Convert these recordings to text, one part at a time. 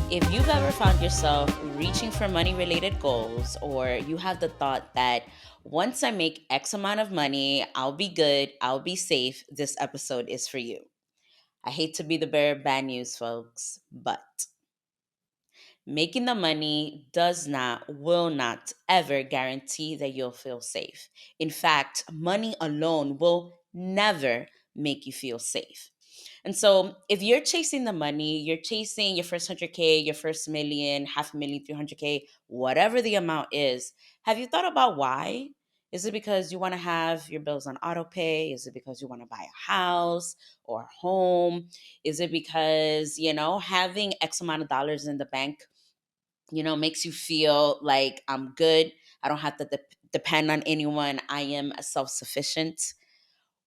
If you've ever found yourself reaching for money related goals, or you have the thought that once I make X amount of money, I'll be good, I'll be safe, this episode is for you. I hate to be the bearer of bad news, folks, but making the money does not, will not ever guarantee that you'll feel safe. In fact, money alone will never make you feel safe. And so, if you're chasing the money, you're chasing your first 100K, your first million, half a million, 300K, whatever the amount is, have you thought about why? Is it because you want to have your bills on auto pay? Is it because you want to buy a house or a home? Is it because, having X amount of dollars in the bank, makes you feel like I'm good? I don't have to depend on anyone. I am self sufficient.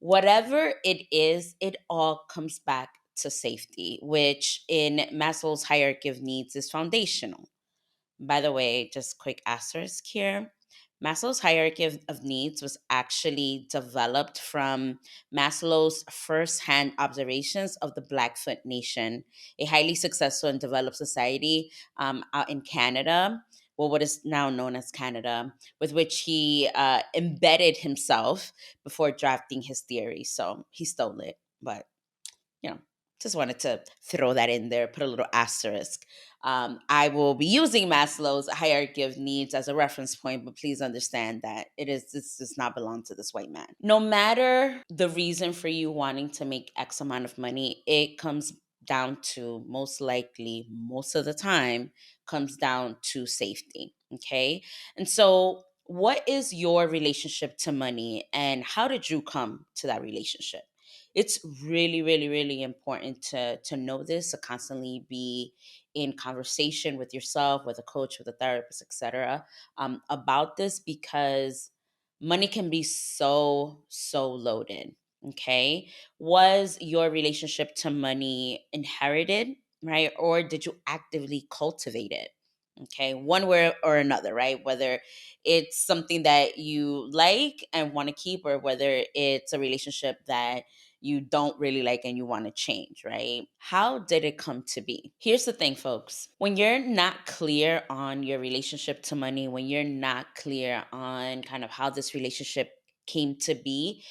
Whatever it is, it all comes back to safety, which in Maslow's hierarchy of needs is foundational. By the way, just quick asterisk here. Maslow's hierarchy of needs was actually developed from Maslow's first-hand observations of the Blackfoot Nation, a highly successful and developed society out in Canada, well, what is now known as Canada, with which he embedded himself before drafting his theory. So he stole it, but you know, just wanted to throw that in there, put a little asterisk. I will be using Maslow's hierarchy of needs as a reference point, but please understand that this does not belong to this white man. No matter the reason for you wanting to make X amount of money, it comes down to, most likely, most of the time, comes down to safety. Okay. And so, what is your relationship to money, and how did you come to that relationship? It's really, really, really important to know this, to constantly be in conversation with yourself, with a coach, with a therapist, etc., about this, because money can be so loaded. Okay, was your relationship to money inherited, right, or did you actively cultivate it? Okay, one way or another, right? Whether it's something that you like and want to keep, or whether it's a relationship that you don't really like and you want to change, right? How did it come to be? Here's the thing, folks. When you're not clear on your relationship to money, when you're not clear on kind of how this relationship came to be,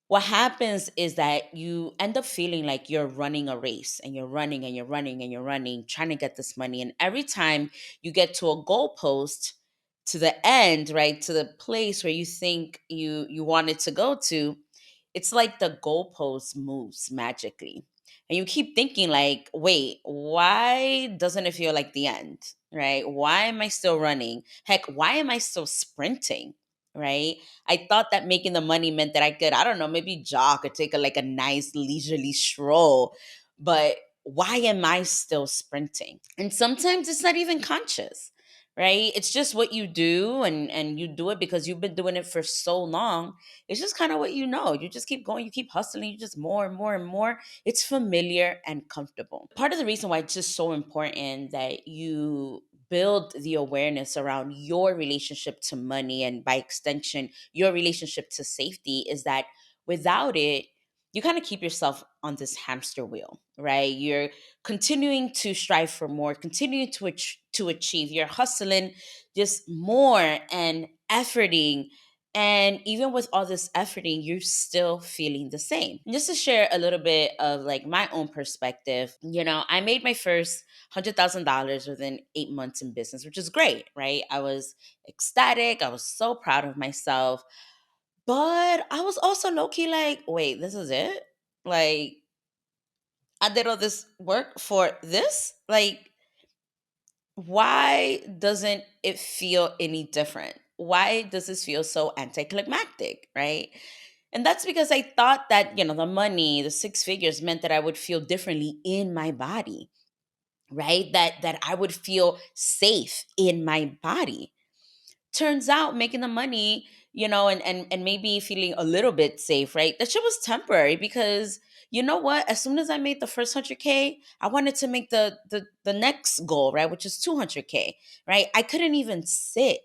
what happens is that you end up feeling like you're running a race, and you're running and you're running and you're running, trying to get this money. And every time you get to a goalpost, to the end, right, to the place where you think you wanted to go to, it's like the goalpost moves magically. And you keep thinking like, wait, why doesn't it feel like the end? Right? Why am I still running? Heck, why am I still sprinting? Right? I thought that making the money meant that I could, I don't know, maybe jog or take a nice leisurely stroll. But why am I still sprinting? And sometimes it's not even conscious, right? It's just what you do, and you do it because you've been doing it for so long. It's just kind of what you know. You just keep going, you keep hustling, you just more and more and more. It's familiar and comfortable. Part of the reason why it's just so important that you build the awareness around your relationship to money, and by extension, your relationship to safety, is that without it, you kind of keep yourself on this hamster wheel, right? You're continuing to strive for more, continuing to achieve. You're hustling just more and efforting. And even with all this efforting, you're still feeling the same. Just to share a little bit of like my own perspective, I made my first $100,000 within 8 months in business, which is great, right? I was ecstatic. I was so proud of myself. But I was also low key like, wait, this is it? Like, I did all this work for this? Like, why doesn't it feel any different? Why does this feel so anticlimactic, right? And that's because I thought that, the money, the six figures meant that I would feel differently in my body, right? That I would feel safe in my body. Turns out making the money, and maybe feeling a little bit safe, right? That shit was temporary, because you know what? As soon as I made the first 100K, I wanted to make the next goal, right? Which is 200K, right? I couldn't even sit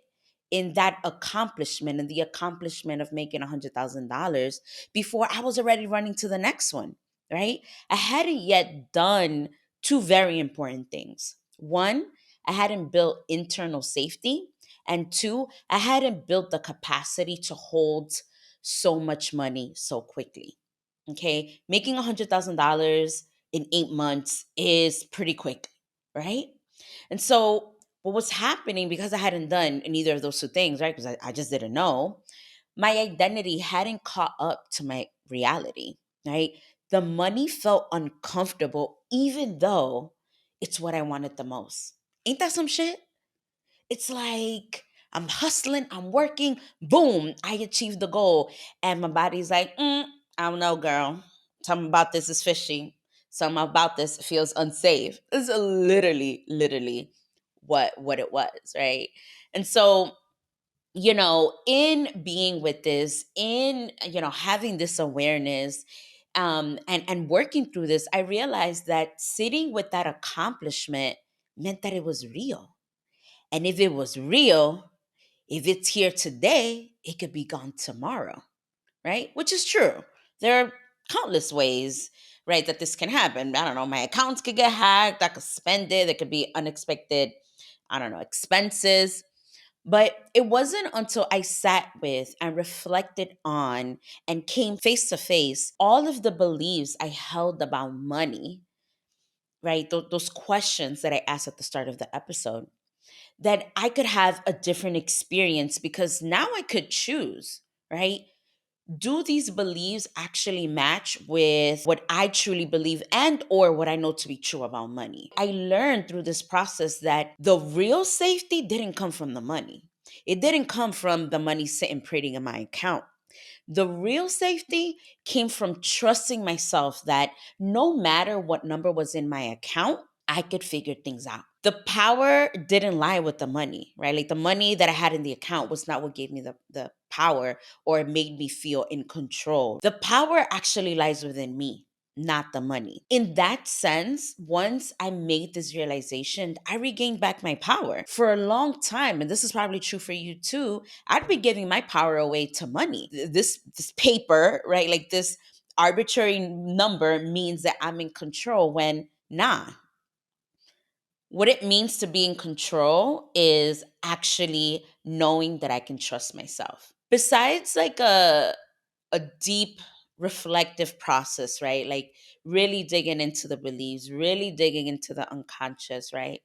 in that accomplishment and the accomplishment of making $100,000 before I was already running to the next one, right? I hadn't yet done two very important things. One, I hadn't built internal safety. And two, I hadn't built the capacity to hold so much money so quickly. Okay. Making $100,000 in 8 months is pretty quick, right? And so, what was happening because I hadn't done neither of those two things, right? Because I just didn't know, my identity hadn't caught up to my reality, right? The money felt uncomfortable, even though it's what I wanted the most. Ain't that some shit? It's like I'm hustling, I'm working, boom, I achieved the goal. And my body's like, I don't know, girl. Something about this is fishy. Something about this feels unsafe. This is literally what it was, right? And so, in being with this, in having this awareness, and working through this, I realized that sitting with that accomplishment meant that it was real. And if it was real, if it's here today, it could be gone tomorrow, right? Which is true. There are countless ways, right, that this can happen. I don't know, my accounts could get hacked, I could spend it, there could be unexpected, I don't know, expenses. But it wasn't until I sat with and reflected on and came face to face all of the beliefs I held about money, right? Those questions that I asked at the start of the episode, that I could have a different experience because now I could choose, right? Do these beliefs actually match with what I truly believe and or what I know to be true about money? I learned through this process that the real safety didn't come from the money. It didn't come from the money sitting pretty in my account. The real safety came from trusting myself that no matter what number was in my account, I could figure things out. The power didn't lie with the money, right? Like the money that I had in the account was not what gave me the power or made me feel in control. The power actually lies within me, not the money. In that sense, once I made this realization, I regained back my power. For a long time, and this is probably true for you too, I'd be giving my power away to money. This paper, right? Like this arbitrary number means that I'm in control when nah. What it means to be in control is actually knowing that I can trust myself. Besides like a deep reflective process, right? Like really digging into the beliefs, really digging into the unconscious, right?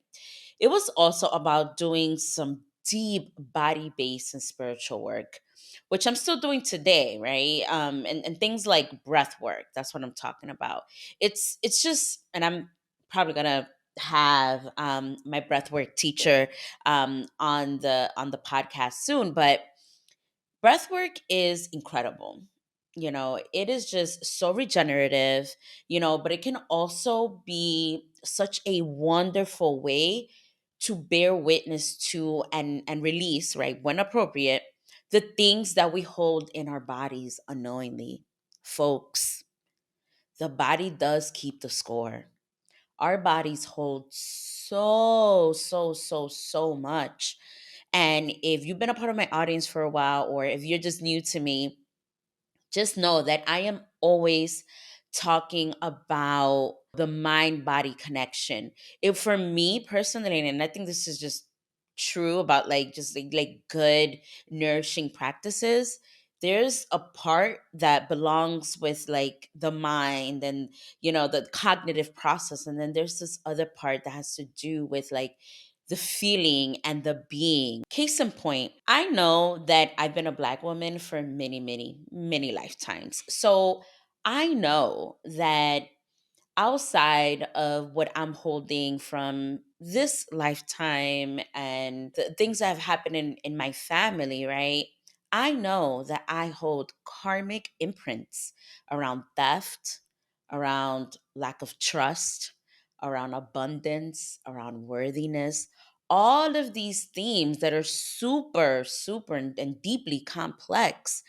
It was also about doing some deep body based and spiritual work, which I'm still doing today, right? And things like breath work. That's what I'm talking about. It's just, and I'm probably gonna have my breathwork teacher on the podcast soon, but breathwork is incredible. It is just so regenerative, but it can also be such a wonderful way to bear witness to and release, right, when appropriate, the things that we hold in our bodies unknowingly. Folks, the body does keep the score. Our bodies hold so much. And if you've been a part of my audience for a while, or if you're just new to me, just know that I am always talking about the mind body connection. If for me personally, and I think this is just true about like just like good nourishing practices, there's a part that belongs with like the mind and the cognitive process, and then there's this other part that has to do with like the feeling and the being. Case in point, I know that I've been a Black woman for many lifetimes. So I know that outside of what I'm holding from this lifetime and the things that have happened in my family, right? I know that I hold karmic imprints around theft, around lack of trust, around abundance, around worthiness. All of these themes that are super, and deeply complex,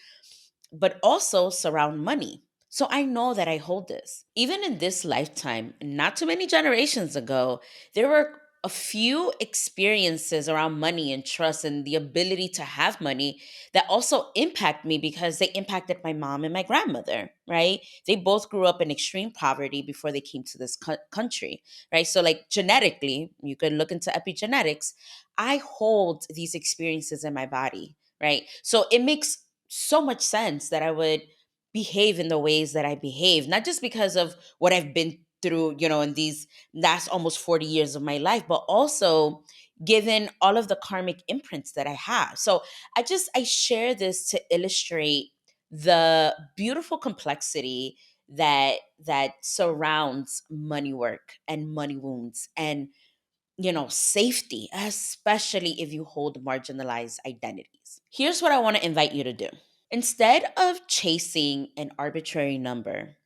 but also surround money. So I know that I hold this. Even in this lifetime, not too many generations ago, there were a few experiences around money and trust and the ability to have money that also impact me because they impacted my mom and my grandmother, right? They both grew up in extreme poverty before they came to this country, right? So, like, genetically, you can look into epigenetics. I hold these experiences in my body, right? So, it makes so much sense that I would behave in the ways that I behave, not just because of what I've been through, in these last almost 40 years of my life, but also given all of the karmic imprints that I have. So I share this to illustrate the beautiful complexity that surrounds money work and money wounds and safety, especially if you hold marginalized identities. Here's what I want to invite you to do. Instead of chasing an arbitrary number,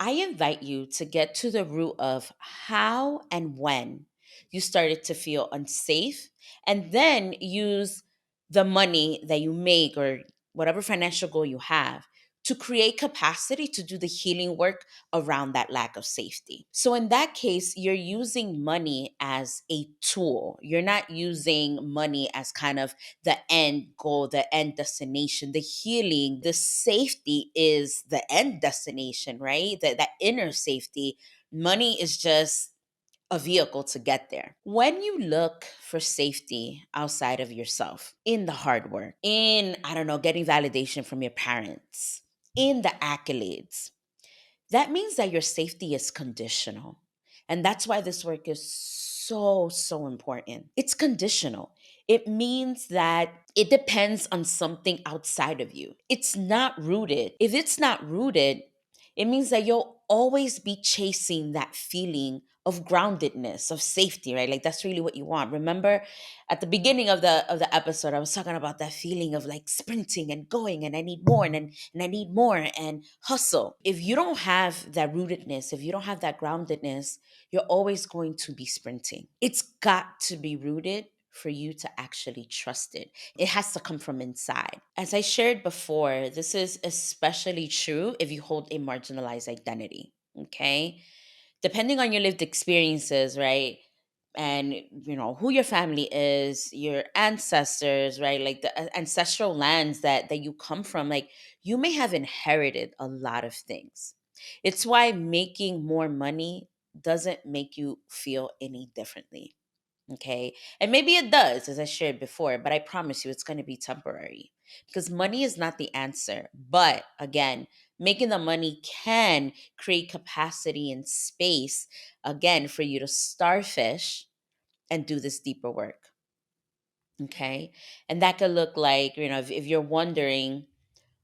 I invite you to get to the root of how and when you started to feel unsafe, and then use the money that you make or whatever financial goal you have to create capacity to do the healing work around that lack of safety. So, in that case, you're using money as a tool. You're not using money as kind of the end goal, the end destination. The healing, the safety is the end destination, right? That inner safety. Money is just a vehicle to get there. When you look for safety outside of yourself, in the hard work, in, I don't know, getting validation from your parents, in the accolades, that means that your safety is conditional. And that's why this work is so, so important. It's conditional. It means that it depends on something outside of you. It's not rooted. If it's not rooted, it means that you'll always be chasing that feeling of groundedness, of safety, right? Like that's really what you want. Remember at the beginning of the episode, I was talking about that feeling of like sprinting and going and I need more and I need more and hustle. If you don't have that rootedness, if you don't have that groundedness, you're always going to be sprinting. It's got to be rooted for you to actually trust it. It has to come from inside. As I shared before, this is especially true if you hold a marginalized identity, okay? Depending on your lived experiences, right? And who your family is, your ancestors, right? Like the ancestral lands that you come from, like you may have inherited a lot of things. It's why making more money doesn't make you feel any differently. Okay. And maybe it does, as I shared before, but I promise you it's going to be temporary because money is not the answer. But again, making the money can create capacity and space, again, for you to starfish and do this deeper work. Okay. And that could look like, if you're wondering,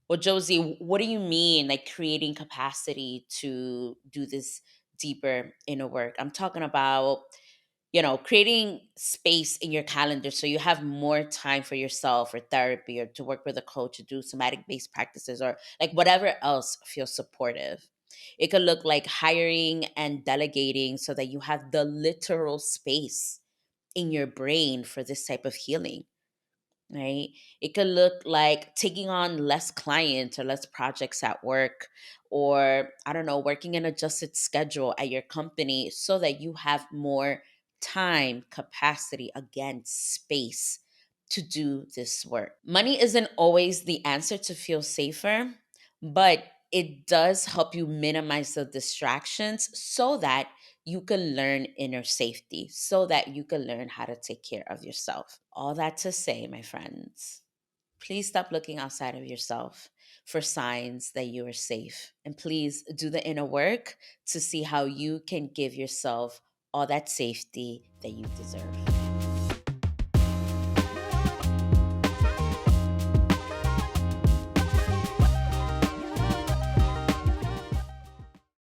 well, Josie, what do you mean like creating capacity to do this deeper inner work? I'm talking about creating space in your calendar so you have more time for yourself or therapy or to work with a coach, to do somatic based practices or like whatever else feels supportive. It could look like hiring and delegating so that you have the literal space in your brain for this type of healing, right? It could look like taking on less clients or less projects at work, or I don't know, working an adjusted schedule at your company so that you have more time, capacity, again, space to do this work. Money isn't always the answer to feel safer, but it does help you minimize the distractions so that you can learn inner safety, so that you can learn how to take care of yourself. All that to say, my friends, please stop looking outside of yourself for signs that you are safe. And please do the inner work to see how you can give yourself all that safety that you deserve.